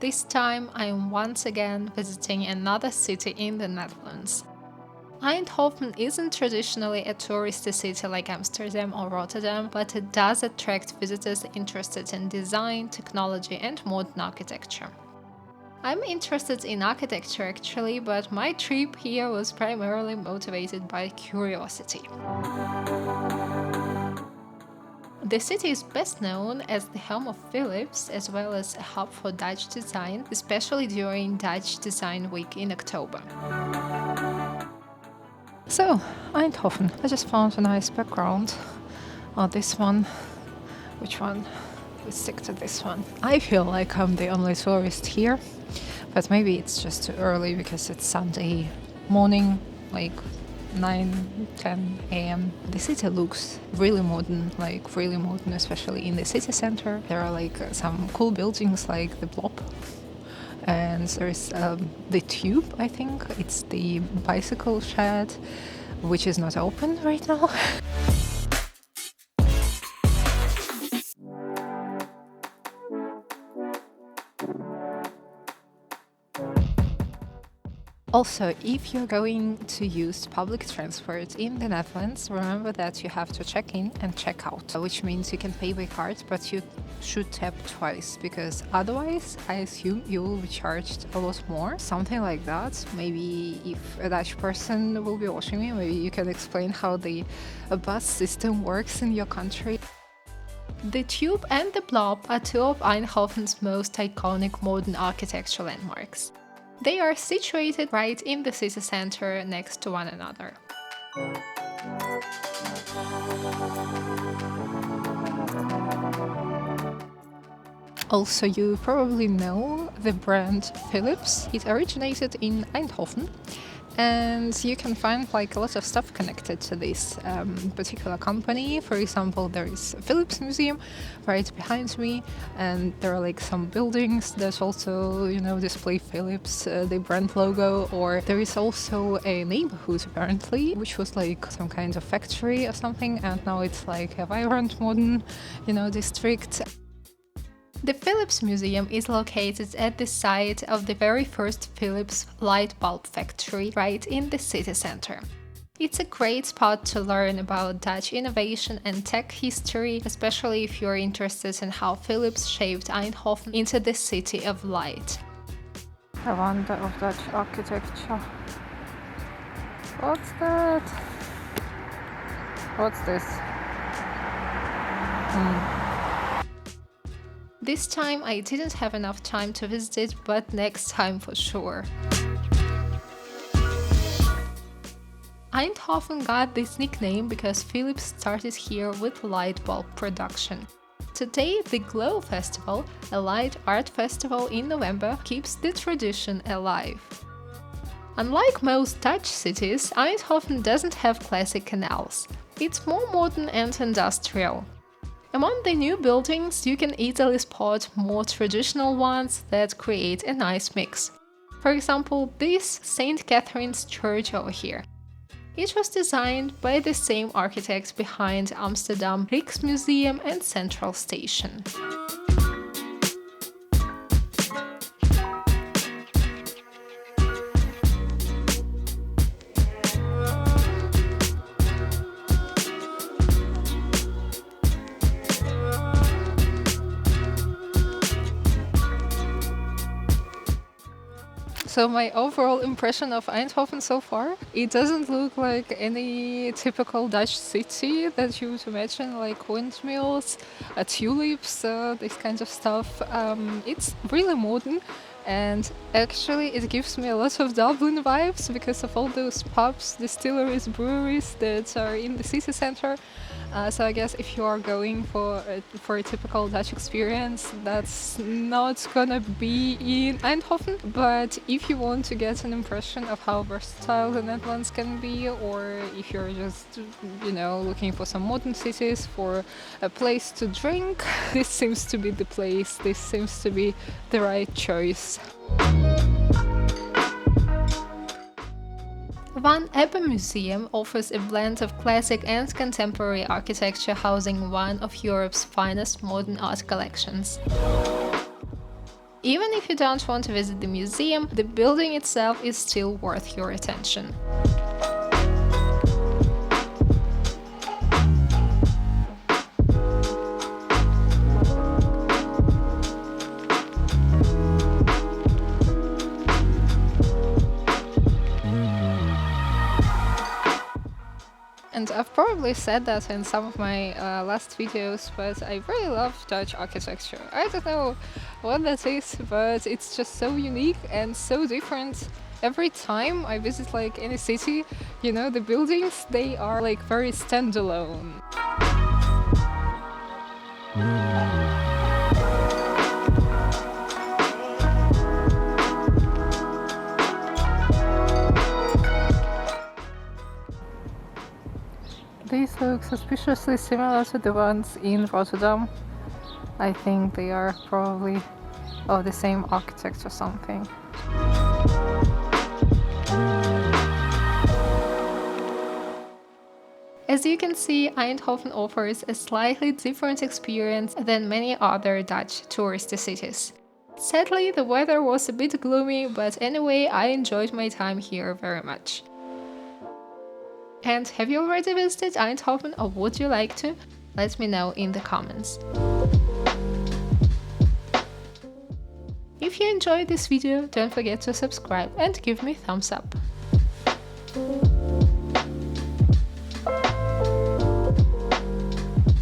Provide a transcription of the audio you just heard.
This time I am once again visiting another city in the Netherlands. Eindhoven isn't traditionally a touristy city like Amsterdam or Rotterdam, but it does attract visitors interested in design, technology and modern architecture. I'm interested in architecture actually, but my trip here was primarily motivated by curiosity. The city is best known as the home of Philips, as well as a hub for Dutch design, especially during Dutch Design Week in October. So, Eindhoven. I just found a nice background. Oh, this one. Which one? Let's stick to this one. I feel like I'm the only tourist here, but maybe it's just too early because it's Sunday morning, like 9-10 a.m. The city looks really modern, especially in the city center. There are like some cool buildings like the Blob, and there's the Tube, I think. It's the bicycle shed, which is not open right now. Also, if you're going to use public transport in the Netherlands, remember that you have to check in and check out, which means you can pay by card, but you should tap twice, because otherwise I assume you will be charged a lot more. Something like that. Maybe if a Dutch person will be watching me, maybe you can explain how the bus system works in your country. The Tube and the Blob are two of Eindhoven's most iconic modern architectural landmarks. They are situated right in the city center next to one another. Also, you probably know the brand Philips. It originated in Eindhoven, and you can find like a lot of stuff connected to this particular company. For example, there is Philips Museum right behind me, and there are like some buildings that also, display Philips, the brand logo. Or there is also a neighborhood apparently, which was like some kind of factory or something, and now it's like a vibrant modern, district. The Philips Museum is located at the site of the very first Philips light bulb factory right in the city center. It's a great spot to learn about Dutch innovation and tech history, especially if you're interested in how Philips shaped Eindhoven into the city of light. A wonder of Dutch architecture. What's that? What's this? This time I didn't have enough time to visit it, but next time for sure. Eindhoven got this nickname because Philips started here with light bulb production. Today, the Glow Festival, a light art festival in November, keeps the tradition alive. Unlike most Dutch cities, Eindhoven doesn't have classic canals. It's more modern and industrial. Among the new buildings, you can easily spot more traditional ones that create a nice mix. For example, this St. Catherine's Church over here. It was designed by the same architect behind Amsterdam Rijksmuseum and Central Station. So my overall impression of Eindhoven so far, it doesn't look like any typical Dutch city that you would imagine, like windmills, tulips, this kind of stuff. It's really modern, and actually it gives me a lot of Dublin vibes because of all those pubs, distilleries, breweries that are in the city center. So I guess if you are going for a typical Dutch experience, that's not gonna be in Eindhoven. But if you want to get an impression of how versatile the Netherlands can be, or if you're just, looking for some modern cities, for a place to drink, this seems to be the place. This seems to be the right choice. One Abbe Museum offers a blend of classic and contemporary architecture, housing one of Europe's finest modern art collections. Even if you don't want to visit the museum, the building itself is still worth your attention. And I've probably said that in some of my last videos, but I really love Dutch architecture. I don't know what that is, but it's just so unique and so different. Every time I visit like any city, you know, the buildings, they are like very standalone. These look suspiciously similar to the ones in Rotterdam. I think they are probably the same architect or something. As you can see, Eindhoven offers a slightly different experience than many other Dutch touristy cities. Sadly, the weather was a bit gloomy, but anyway, I enjoyed my time here very much. And have you already visited Eindhoven, or would you like to? Let me know in the comments. If you enjoyed this video, don't forget to subscribe and give me a thumbs up.